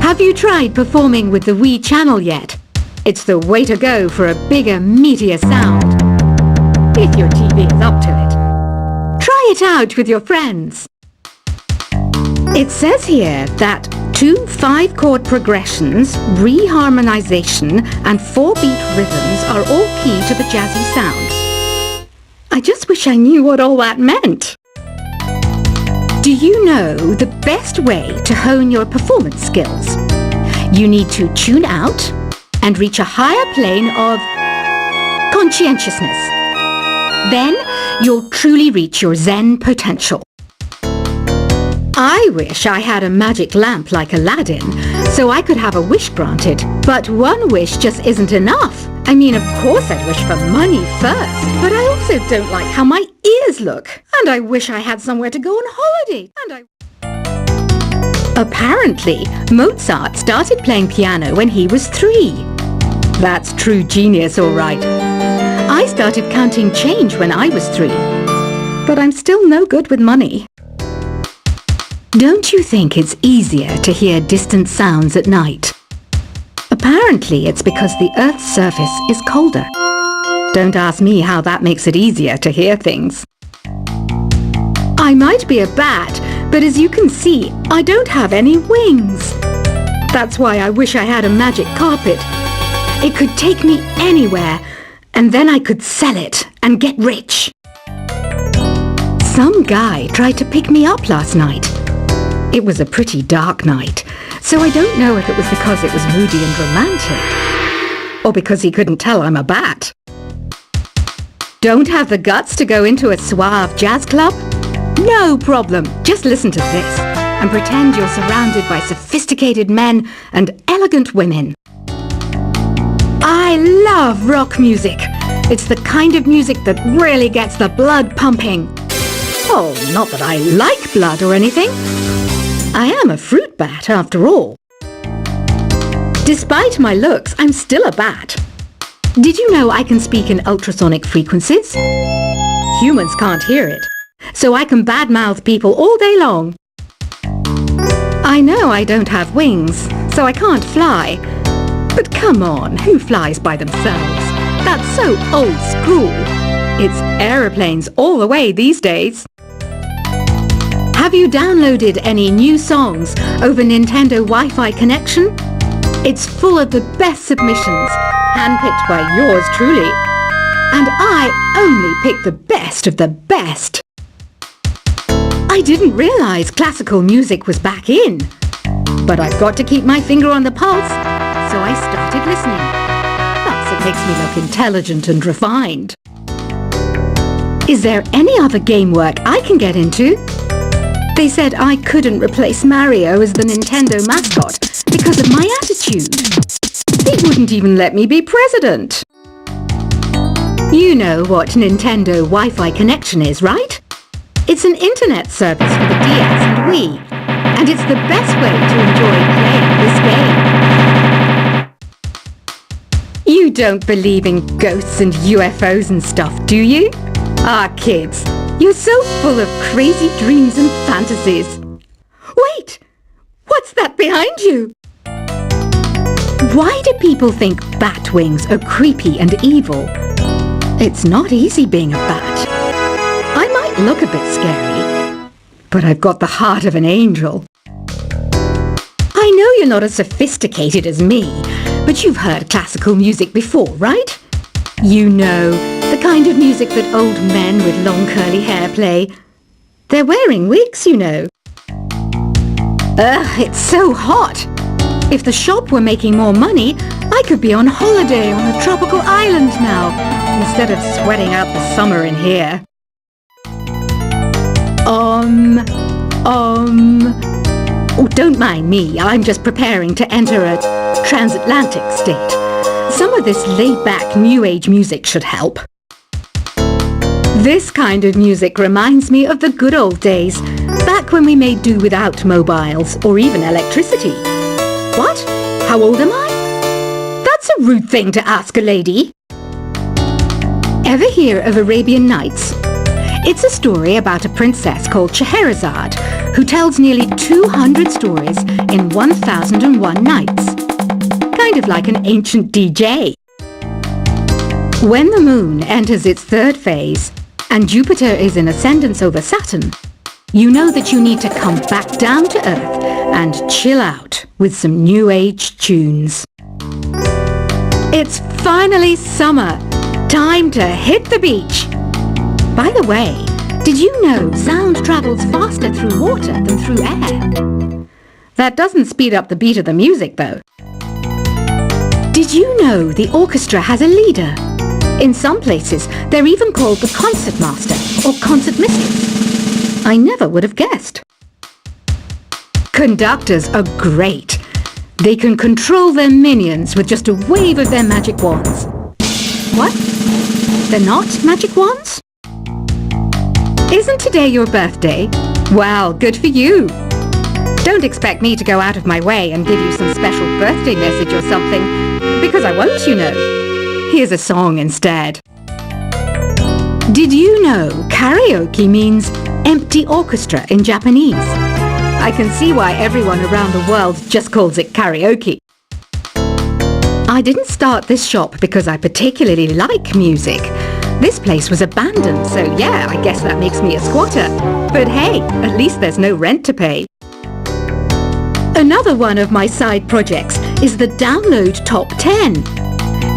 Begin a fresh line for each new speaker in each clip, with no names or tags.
Have you tried performing with the Wii channel yet? It's the way to go for a bigger, meatier sound. If your TV is up to it. Try it out with your friends. It says here that 2 5-chord progressions, reharmonization, and 4-beat rhythms are all key to the jazzy sound. I just wish I knew what all that meant. Do you know the best way to hone your performance skills? You need to tune out and reach a higher plane of conscientiousness. Then you'll truly reach your Zen potential. I wish I had a magic lamp like Aladdin, so I could have a wish granted. But one wish just isn't enough. I mean, of course I'd wish for money first, but I also don't like how my ears look. And I wish I had somewhere to go on holiday. Apparently, Mozart started playing piano when he was 3. That's true genius, all right. I started counting change when I was 3, but I'm still no good with money. Don't you think it's easier to hear distant sounds at night? Apparently, it's because the Earth's surface is colder. Don't ask me how that makes it easier to hear things. I might be a bat, but as you can see, I don't have any wings. That's why I wish I had a magic carpet. It could take me anywhere, and then I could sell it and get rich. Some guy tried to pick me up last night. It was a pretty dark night, so I don't know if it was because it was moody and romantic, or because he couldn't tell I'm a bat. Don't have the guts to go into a suave jazz club? No problem, just listen to this and pretend you're surrounded by sophisticated men and elegant women. I love rock music. It's the kind of music that really gets the blood pumping. Oh, not that I like blood or anything. I am a fruit bat, after all. Despite my looks, I'm still a bat. Did you know I can speak in ultrasonic frequencies? Humans can't hear it, so I can badmouth people all day long. I know I don't have wings, so I can't fly. But come on, who flies by themselves? That's so old school. It's aeroplanes all the way these days. Have you downloaded any new songs over Nintendo Wi-Fi connection? It's full of the best submissions, handpicked by yours truly. And I only pick the best of the best. I didn't realize classical music was back in. But I've got to keep my finger on the pulse, so I started listening. Plus, it makes me look intelligent and refined. Is there any other game work I can get into? They said I couldn't replace Mario as the Nintendo mascot because of my attitude. They wouldn't even let me be president. You know what Nintendo Wi-Fi connection is, right? It's an internet service for the DS and Wii, and it's the best way to enjoy playing this game. You don't believe in ghosts and UFOs and stuff, do you? Ah, kids. You're so full of crazy dreams and fantasies. Wait! What's that behind you? Why do people think bat wings are creepy and evil? It's not easy being a bat. I might look a bit scary, but I've got the heart of an angel. I know you're not as sophisticated as me, but you've heard classical music before, right? You know, the kind of music that old men with long curly hair play. They're wearing wigs, you know. Ugh, it's so hot. If the shop were making more money, I could be on holiday on a tropical island now, instead of sweating out the summer in here. Oh, don't mind me. I'm just preparing to enter a transatlantic state. Some of this laid-back New Age music should help. This kind of music reminds me of the good old days, back when we made do without mobiles or even electricity. What? How old am I? That's a rude thing to ask a lady. Ever hear of Arabian Nights? It's a story about a princess called Scheherazade, who tells nearly 200 stories in 1001 nights. Kind of like an ancient DJ. When the moon enters its third phase, and Jupiter is in ascendance over Saturn, you know that you need to come back down to Earth and chill out with some New Age tunes. It's finally summer. Time to hit the beach. By the way, did you know sound travels faster through water than through air? That doesn't speed up the beat of the music, though. Did you know the orchestra has a leader? In some places, they're even called the concertmaster or concert mistress. I never would have guessed. Conductors are great. They can control their minions with just a wave of their magic wands. What? They're not magic wands? Isn't today your birthday? Well, good for you. Don't expect me to go out of my way and give you some special birthday message or something, because I won't, you know. Here's a song instead. Did you know karaoke means empty orchestra in Japanese? I can see why everyone around the world just calls it karaoke. I didn't start this shop because I particularly like music. This place was abandoned, so yeah, I guess that makes me a squatter. But hey, at least there's no rent to pay. Another one of my side projects is the Download Top 10.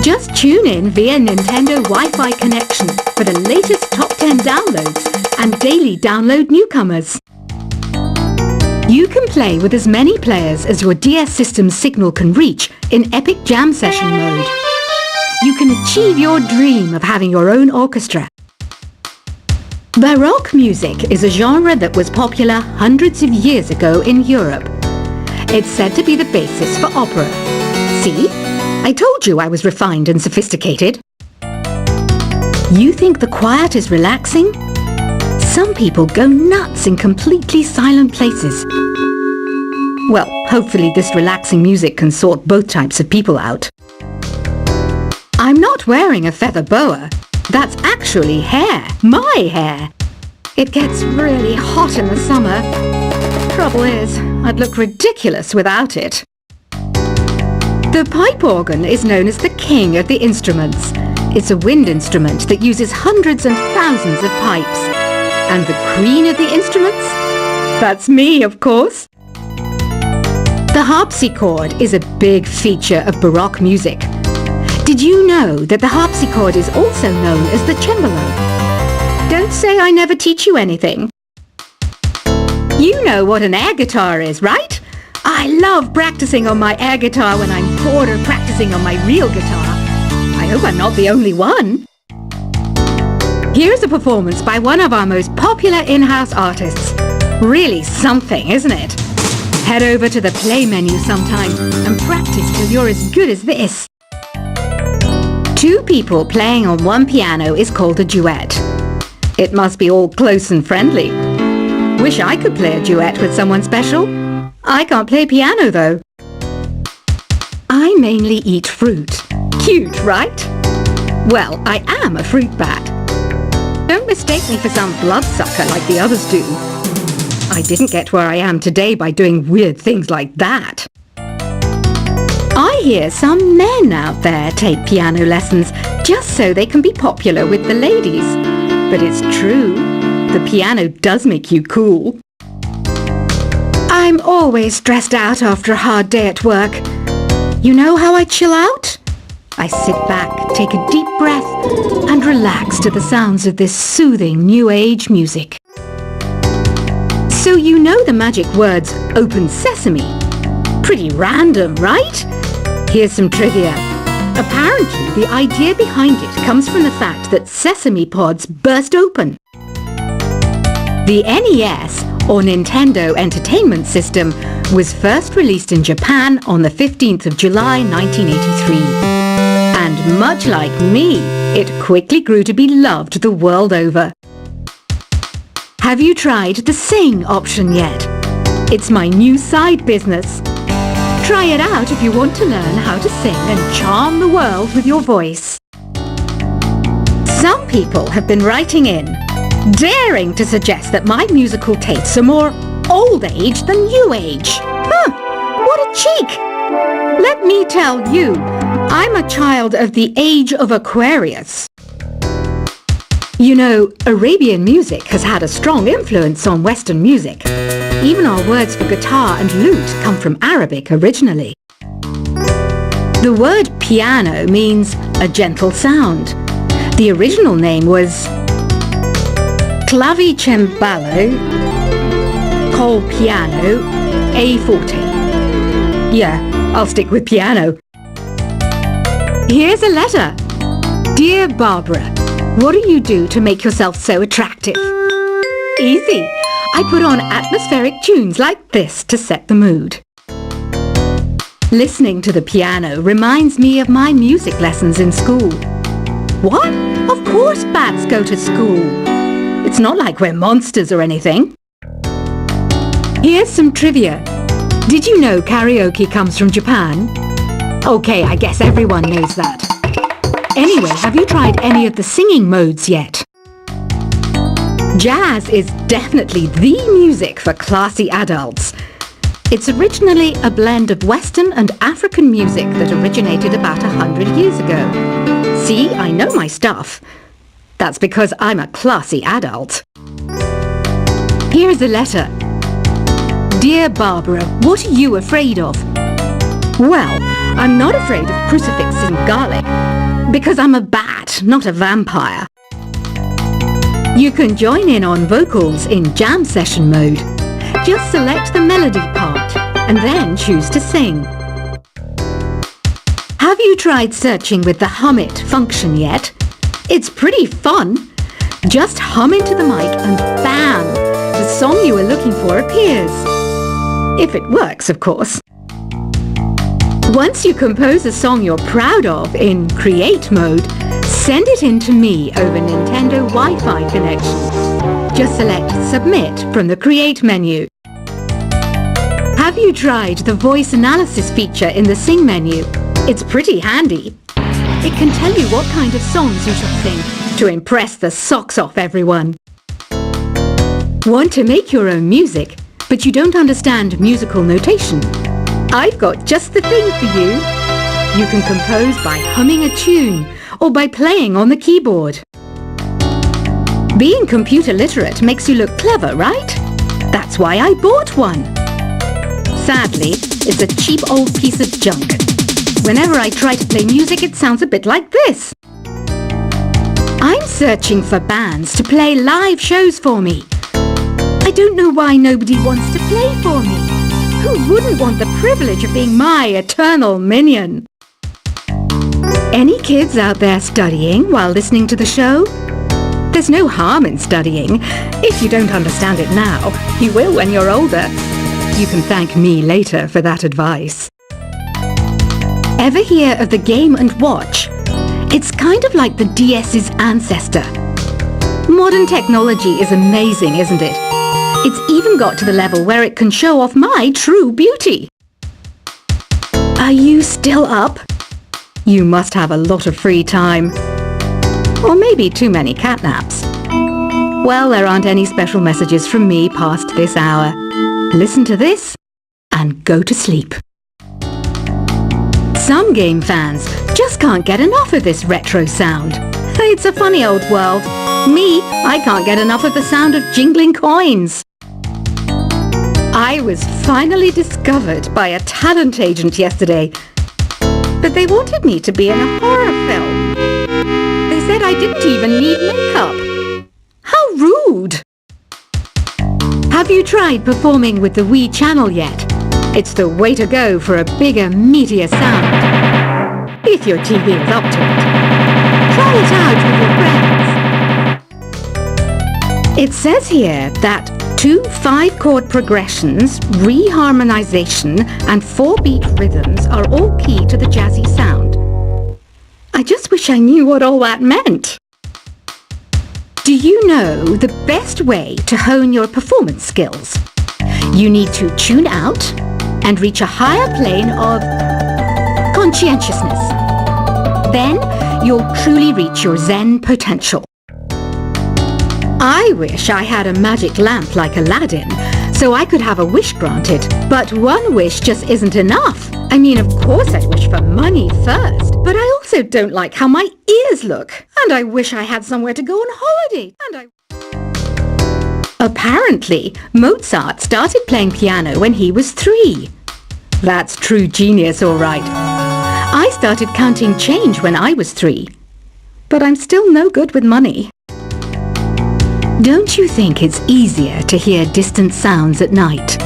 Just tune in via Nintendo Wi-Fi connection for the latest top 10 downloads and daily download newcomers. You can play with as many players as your DS system's signal can reach in Epic Jam Session mode. You can achieve your dream of having your own orchestra. Baroque music is a genre that was popular hundreds of years ago in Europe. It's said to be the basis for opera. See? I told you I was refined and sophisticated. You think the quiet is relaxing? Some people go nuts in completely silent places. Well, hopefully this relaxing music can sort both types of people out. I'm not wearing a feather boa. That's actually hair. My hair. It gets really hot in the summer. Trouble is, I'd look ridiculous without it. The pipe organ is known as the king of the instruments. It's a wind instrument that uses hundreds and thousands of pipes. And the queen of the instruments? That's me, of course. The harpsichord is a big feature of Baroque music. Did you know that the harpsichord is also known as the cembalo? Don't say I never teach you anything. You know what an air guitar is, right? I love practicing on my air guitar when I'm bored of practicing on my real guitar. I hope I'm not the only one. Here's a performance by one of our most popular in-house artists. Really something, isn't it? Head over to the play menu sometime and practice till you're as good as this. Two people playing on one piano is called a duet. It must be all close and friendly. Wish I could play a duet with someone special. I can't play piano though. I mainly eat fruit. Cute, right? Well, I am a fruit bat. Don't mistake me for some bloodsucker like the others do. I didn't get where I am today by doing weird things like that. I hear some men out there take piano lessons just so they can be popular with the ladies. But it's true, the piano does make you cool. I'm always stressed out after a hard day at work. You know how I chill out? I sit back, take a deep breath, and relax to the sounds of this soothing New Age music. So you know the magic words "Open Sesame"? Pretty random, right? Here's some trivia. Apparently, the idea behind it comes from the fact that sesame pods burst open. The NES, or Nintendo Entertainment System, was first released in Japan on the 15th of July 1983. And much like me, it quickly grew to be loved the world over. Have you tried the Sing option yet? It's my new side business. Try it out if you want to learn how to sing and charm the world with your voice. Some people have been writing in. daring to suggest that my musical tastes are more old age than new age. What a cheek! Let me tell you, I'm a child of the age of Aquarius. You know, Arabian music has had a strong influence on Western music. Even our words for guitar and lute come from Arabic originally. The word piano means a gentle sound. The original name was clavicembalo col piano e forte. Yeah, I'll stick with piano. Here's a letter. Dear Barbara, what do you do to make yourself so attractive? Easy. I put on atmospheric tunes like this to set the mood. Listening to the piano reminds me of my music lessons in school. What? Of course bats go to school. It's not like we're monsters or anything. Here's some trivia. Did you know karaoke comes from Japan? Okay, I guess everyone knows that. Anyway, have you tried any of the singing modes yet? Jazz is definitely the music for classy adults. It's originally a blend of Western and African music that originated about 100 years ago. See, I know my stuff. That's because I'm a classy adult. Here's a letter. Dear Barbara, what are you afraid of? Well, I'm not afraid of crucifix and garlic, because I'm a bat, not a vampire. You can join in on vocals in jam session mode. Just select the melody part and then choose to sing. Have you tried searching with the Hum It function yet? It's pretty fun. Just hum into the mic and bam! The song you were looking for appears. If it works, of course. Once you compose a song you're proud of in Create mode, send it in to me over Nintendo Wi-Fi connection. Just select Submit from the Create menu. Have you tried the voice analysis feature in the Sing menu? It's pretty handy. It can tell you what kind of songs you should sing to impress the socks off everyone. Want to make your own music, but you don't understand musical notation? I've got just the thing for you. You can compose by humming a tune or by playing on the keyboard. Being computer literate makes you look clever, right? That's why I bought one. Sadly, it's a cheap old piece of junk. Whenever I try to play music, it sounds a bit like this. I'm searching for bands to play live shows for me. I don't know why nobody wants to play for me. Who wouldn't want the privilege of being my eternal minion? Any kids out there studying while listening to the show? There's no harm in studying. If you don't understand it now, you will when you're older. You can thank me later for that advice. Ever hear of the Game & Watch? It's kind of like the DS's ancestor. Modern technology is amazing, isn't it? It's even got to the level where it can show off my true beauty. Are you still up? You must have a lot of free time. Or maybe too many catnaps. Well, there aren't any special messages from me past this hour. Listen to this and go to sleep. Some game fans just can't get enough of this retro sound. It's a funny old world. Me, I can't get enough of the sound of jingling coins. I was finally discovered by a talent agent yesterday, but they wanted me to be in a horror film. They said I didn't even need makeup. How rude! Have you tried performing with the Wii channel yet? It's the way to go for a bigger, meatier sound. If your TV is up to it. Try it out with your friends. It says here that 2 5-chord progressions, reharmonization, and 4-beat rhythms are all key to the jazzy sound. I just wish I knew what all that meant. Do you know the best way to hone your performance skills? You need to tune out and reach a higher plane of conscientiousness. Then you'll truly reach your Zen potential. I wish I had a magic lamp like Aladdin, so I could have a wish granted. But one wish just isn't enough. I mean, of course I'd wish for money first, but I also don't like how my ears look. And I wish I had somewhere to go on holiday. Apparently, Mozart started playing piano when he was 3. That's true genius, all right. I started counting change when I was 3. But I'm still no good with money. Don't you think it's easier to hear distant sounds at night?